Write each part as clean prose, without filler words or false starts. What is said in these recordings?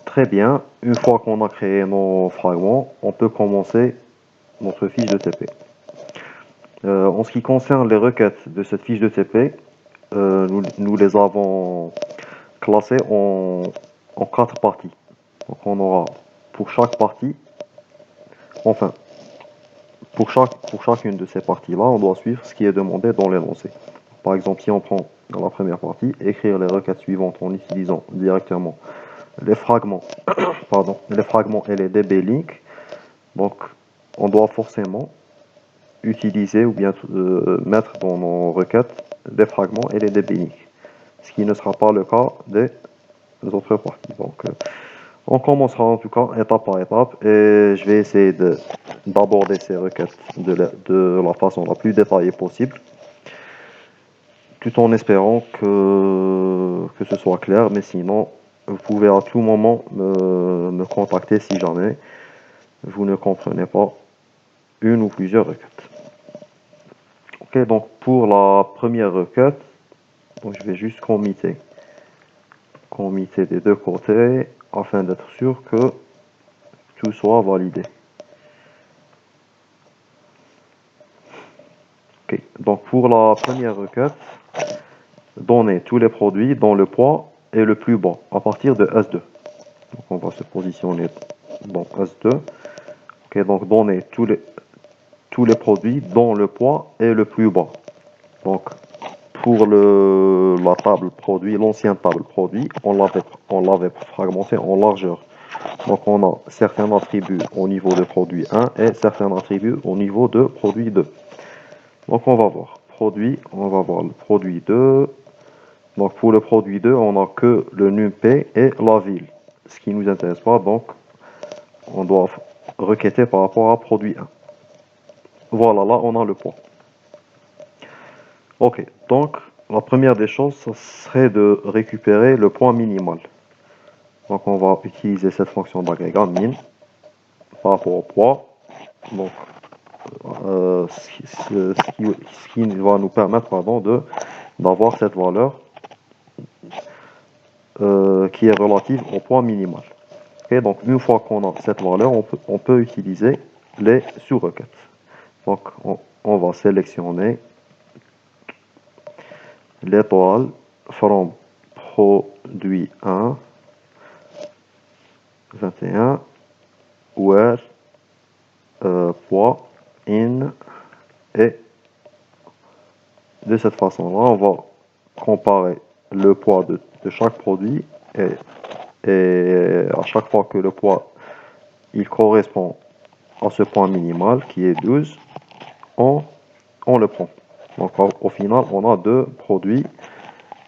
Très bien. Une fois qu'on a créé nos fragments, on peut commencer notre fiche de TP. En ce qui concerne les requêtes de cette fiche de TP, nous les avons classées en quatre parties. Donc on aura pour chaque partie, enfin, pour chacune de ces parties-là, on doit suivre ce qui est demandé dans l'énoncé. Par exemple, si on prend dans la première partie, écrire les requêtes suivantes en utilisant directement les fragments, pardon, les fragments et les DB links. Donc, on doit forcément utiliser ou bien mettre dans nos requêtes des fragments et les DB links, ce qui ne sera pas le cas des autres parties. Donc, on commencera en tout cas étape par étape et je vais essayer d'aborder ces requêtes de la façon la plus détaillée possible, tout en espérant que ce soit clair, mais sinon, vous pouvez à tout moment me contacter si jamais vous ne comprenez pas une ou plusieurs requêtes. Ok, donc pour la première requête, donc je vais juste committer des deux côtés afin d'être sûr que tout soit validé. Ok, donc pour la première requête, donner tous les produits dont le poids est le plus bas à partir de S2. Donc on va se positionner dans S2. Ok, donc donner tous les produits dont le poids est le plus bas. Donc pour la table produit, l'ancienne table produit, on l'avait fragmenté en largeur. Donc on a certains attributs au niveau de produit 1 et certains attributs au niveau de produit 2. Donc on va voir produit, on va voir le produit 2. Donc pour le produit 2, on n'a que le NumP et la ville. Ce qui nous intéresse pas, donc on doit requêter par rapport à produit 1. Voilà, là on a le poids. Ok, donc la première des choses, ce serait de récupérer le poids minimal. Donc on va utiliser cette fonction d'agrégat min par rapport au poids. Donc ce qui va nous permettre d'avoir cette valeur qui est relative au poids minimal. Et donc une fois qu'on a cette valeur, on peut utiliser les sous-requêtes. Donc on va sélectionner l'étoile from produit 1 21 where poids in, et de cette façon-là, on va comparer le poids de chaque produit et à chaque fois que le poids il correspond à ce point minimal qui est 12, on, on le prend. Donc au final, on a deux produits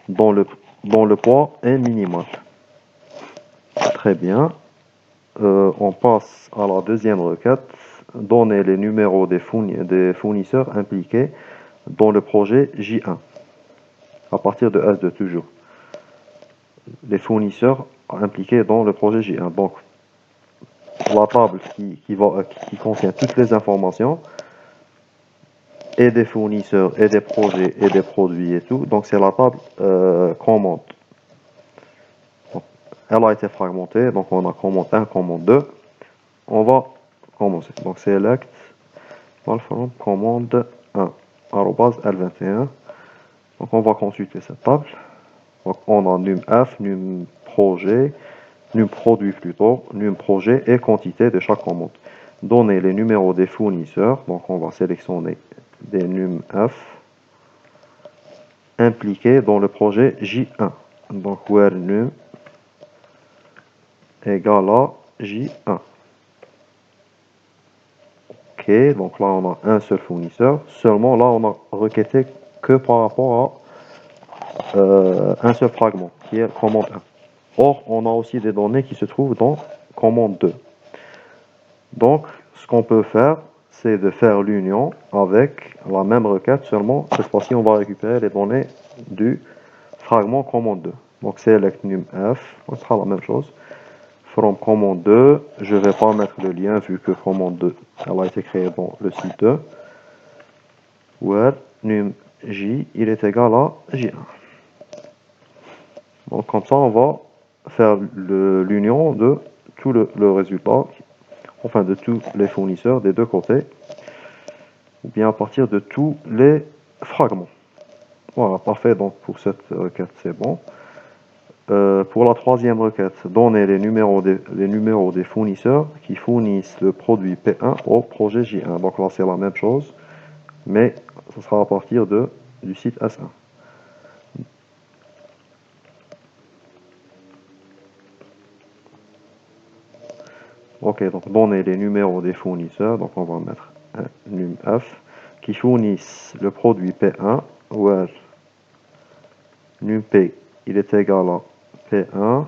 dont le poids est minimal. Très bien. On passe à la deuxième requête. Donner les numéros des fournisseurs impliqués dans le projet J1. À partir de S2 toujours. Les fournisseurs impliqués dans le projet J1. Donc, la table qui contient toutes les informations, et des fournisseurs, et des projets, et des produits et tout. Donc, c'est la table commande. Donc, elle a été fragmentée. Donc, on a commande 1, commande 2. On va commencer. Donc, select from commande 1, arrobase L21. Donc, on va consulter cette table. Donc, on a num F, num projet, num produit plutôt, num projet et quantité de chaque commande. Donner les numéros des fournisseurs. Donc, on va sélectionner des num F impliqués dans le projet J1. Donc, where num égale à J1. Ok, donc là, on a un seul fournisseur. Seulement, là, on a requêté que par rapport à un seul fragment, qui est commande 1. Or, on a aussi des données qui se trouvent dans commande 2. Donc, ce qu'on peut faire, c'est de faire l'union avec la même requête, seulement cette fois-ci, on va récupérer les données du fragment commande 2. Donc, select num f, on fera la même chose. From commande 2, je ne vais pas mettre le lien vu que commande 2, elle a été créée dans le site 2. Where num j, il est égal à j1. Donc, comme ça, on va faire l'union de tout le résultat, enfin de tous les fournisseurs des deux côtés, ou bien à partir de tous les fragments. Voilà, parfait, donc pour cette requête c'est bon. Pour la troisième requête, donner les numéros des fournisseurs qui fournissent le produit P1 au projet J1. Donc là c'est la même chose, mais ce sera à partir du site S1. Ok, donc donner les numéros des fournisseurs, donc on va mettre un num_f, qui fournissent le produit P1, where num_p il est égal à P1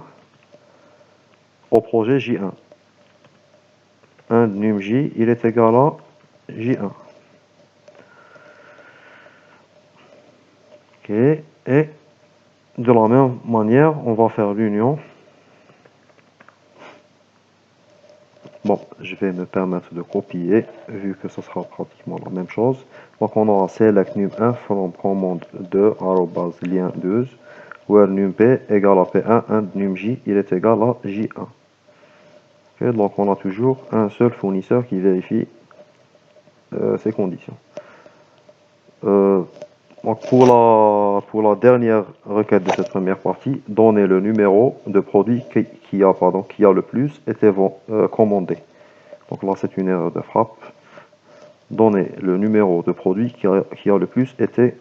au projet J1. Un num_j il est égal à J1. Ok, et de la même manière, on va faire l'union. Bon, je vais me permettre de copier, vu que ce sera pratiquement la même chose. Donc on aura select num1 from commande 2 lien 12, where num_p égale à p1 and num_j il est égal à j1. Okay, donc on a toujours un seul fournisseur qui vérifie ces conditions. Donc pour la dernière requête de cette première partie, donner le numéro de produit qui a le plus été commandé. Donc là c'est une erreur de frappe. Donner le numéro de produit qui a le plus été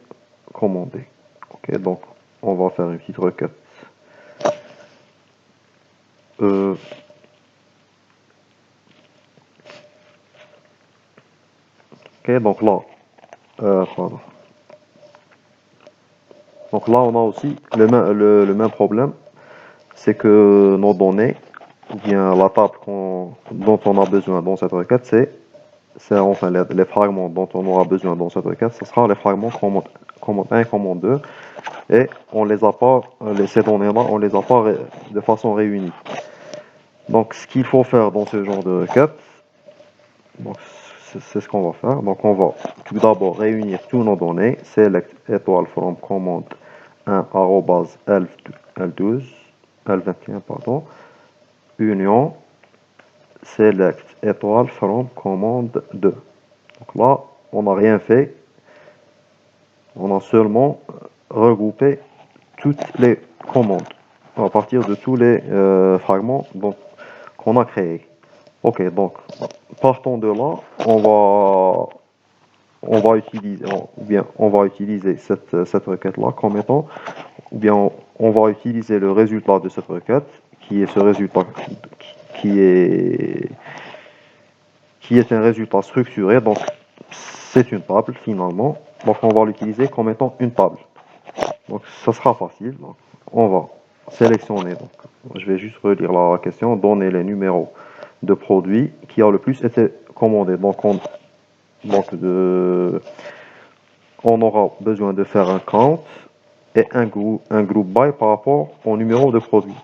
commandé. Ok, donc on va faire une petite requête. Ok, donc là, pardon. Donc là, on a aussi le même problème, c'est que nos données, ou bien la table dont on a besoin dans cette requête, c'est enfin les fragments dont on aura besoin dans cette requête, ce sera les fragments commande 1 et commande 2, et on les a pas, ces données-là, on les a pas de façon réunie. Donc ce qu'il faut faire dans ce genre de requête, donc c'est ce qu'on va faire. Donc on va tout d'abord réunir tous nos données, select étoile from commande 1 L12, L21 pardon, union select étoile from commande 2. Donc là, on n'a rien fait, on a seulement regroupé toutes les commandes à partir de tous les fragments qu'on a créés. Ok, donc partons de là, on va utiliser cette requête-là comme étant, ou bien on va utiliser le résultat de cette requête, qui est ce résultat qui est, qui est un résultat structuré, donc c'est une table finalement, donc on va l'utiliser comme étant une table. Donc ça sera facile, donc, on va sélectionner, donc je vais juste relire la question, donner les numéros de produits qui a le plus été commandé. Donc on aura besoin de faire un count et un group by par rapport au numéro de produit,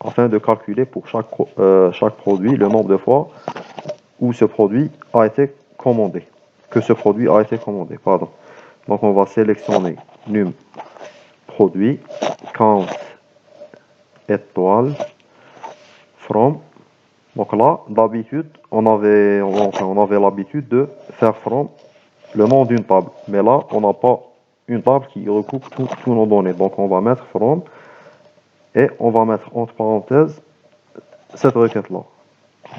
afin de calculer pour chaque produit le nombre de fois où ce produit a été commandé, pardon. Donc on va sélectionner num produit, count étoile, from. Donc là, d'habitude, on avait l'habitude de faire from le nom d'une table. Mais là, on n'a pas une table qui recoupe toutes nos données. Donc on va mettre from et on va mettre entre parenthèses cette requête-là.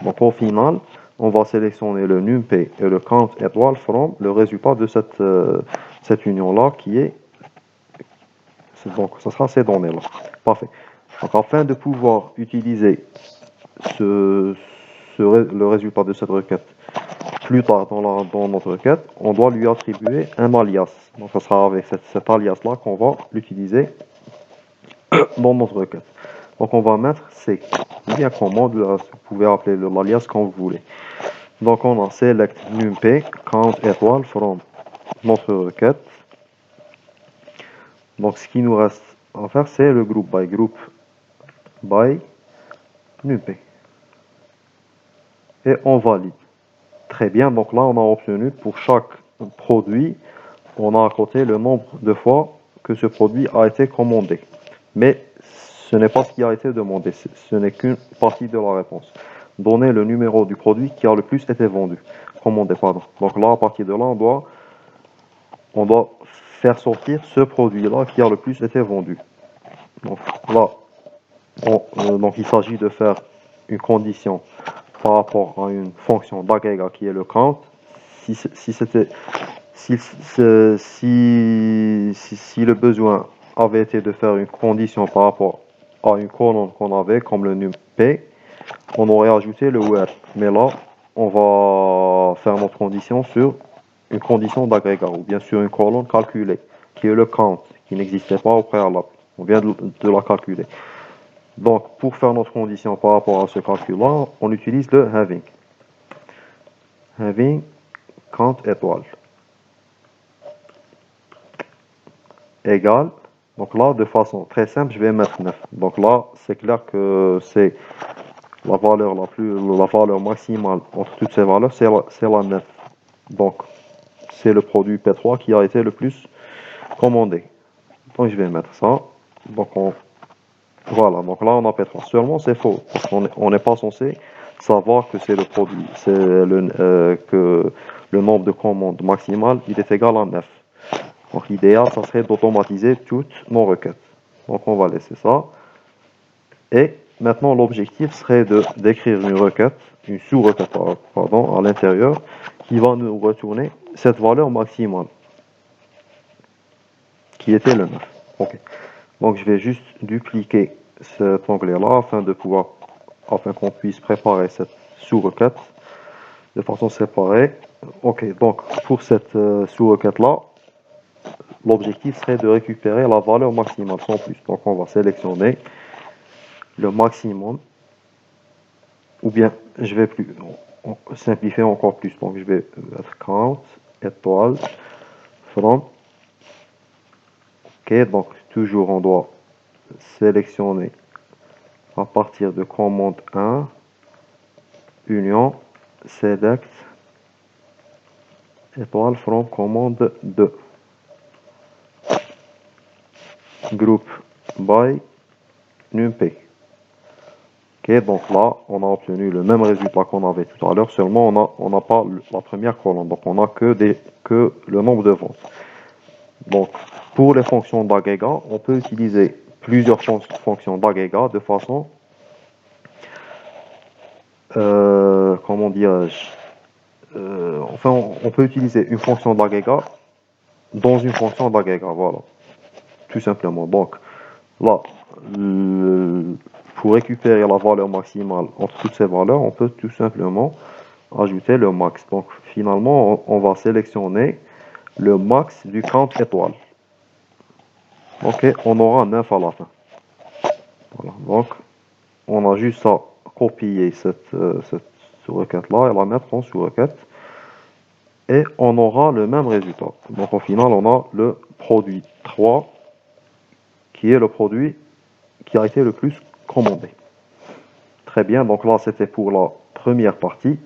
Donc au final, on va sélectionner le num_p et le count étoile from le résultat de cette union-là qui est... Donc ce sera ces données-là. Parfait. Donc afin de pouvoir utiliser le résultat de cette requête plus tard dans notre requête, on doit lui attribuer un alias. Donc ce sera avec cet alias-là qu'on va l'utiliser dans notre requête. Donc on va mettre C, ou bien commande, vous pouvez appeler l'alias quand vous voulez. Donc on a select num_p count étoile from notre requête. Donc ce qui nous reste à faire, c'est le group by num_p. Et on valide. Très bien, donc là on a obtenu pour chaque produit, on a à côté le nombre de fois que ce produit a été commandé. Mais ce n'est pas ce qui a été demandé, ce n'est qu'une partie de la réponse. Donner le numéro du produit qui a le plus été vendu, commandé, pardon. Donc là, à partir de là, on doit faire sortir ce produit-là qui a le plus été vendu. Donc là, donc il s'agit de faire une condition par rapport à une fonction d'agrégat qui est le count. Si le besoin avait été de faire une condition par rapport à une colonne qu'on avait, comme le numpay, on aurait ajouté le where. Mais là, on va faire notre condition sur une condition d'agrégat, ou bien sur une colonne calculée, qui est le count, qui n'existait pas au préalable. On vient de la calculer. Donc, pour faire notre condition par rapport à ce calcul-là, on utilise le having. Having count étoile égale, donc là, de façon très simple, je vais mettre 9. Donc là, c'est clair que c'est la valeur maximale entre toutes ces valeurs, c'est la 9. Donc, c'est le produit P3 qui a été le plus commandé. Donc, je vais mettre ça. Donc, voilà, donc là, on a P3. Seulement, c'est faux. On n'est pas censé savoir que c'est le produit, que le nombre de commandes maximales, il est égal à 9. Donc l'idéal, ça serait d'automatiser toutes nos requêtes. Donc on va laisser ça. Et maintenant, l'objectif serait d'écrire une requête, une sous-requête, pardon, à l'intérieur, qui va nous retourner cette valeur maximale, qui était le 9. Ok. Donc je vais juste dupliquer cet onglet-là afin qu'on puisse préparer cette sous-requête de façon séparée. Ok, donc pour cette sous-requête-là, l'objectif serait de récupérer la valeur maximale sans plus. Donc on va sélectionner le maximum, ou bien je vais simplifier encore plus. Donc je vais mettre count, étoile, from. Ok, donc toujours on doit sélectionner à partir de commande 1, union, select, étoile, from commande 2. Group by numpay. Ok, donc là, on a obtenu le même résultat qu'on avait tout à l'heure, seulement on n'a pas la première colonne, donc on n'a que le nombre de ventes. Donc, pour les fonctions d'agrégat, on peut utiliser plusieurs fonctions d'agrégat de façon, comment dirais-je, enfin, on peut utiliser une fonction d'agrégat dans une fonction d'agrégat, voilà, tout simplement. Donc, là, pour récupérer la valeur maximale entre toutes ces valeurs, on peut tout simplement ajouter le max. Donc, finalement, on va sélectionner le max du count étoile. Ok, on aura 9 à la fin. Voilà, donc on a juste à copier cette sous-requête-là et la mettre en sous-requête. Et on aura le même résultat. Donc au final, on a le produit 3 qui est le produit qui a été le plus commandé. Très bien, donc là c'était pour la première partie.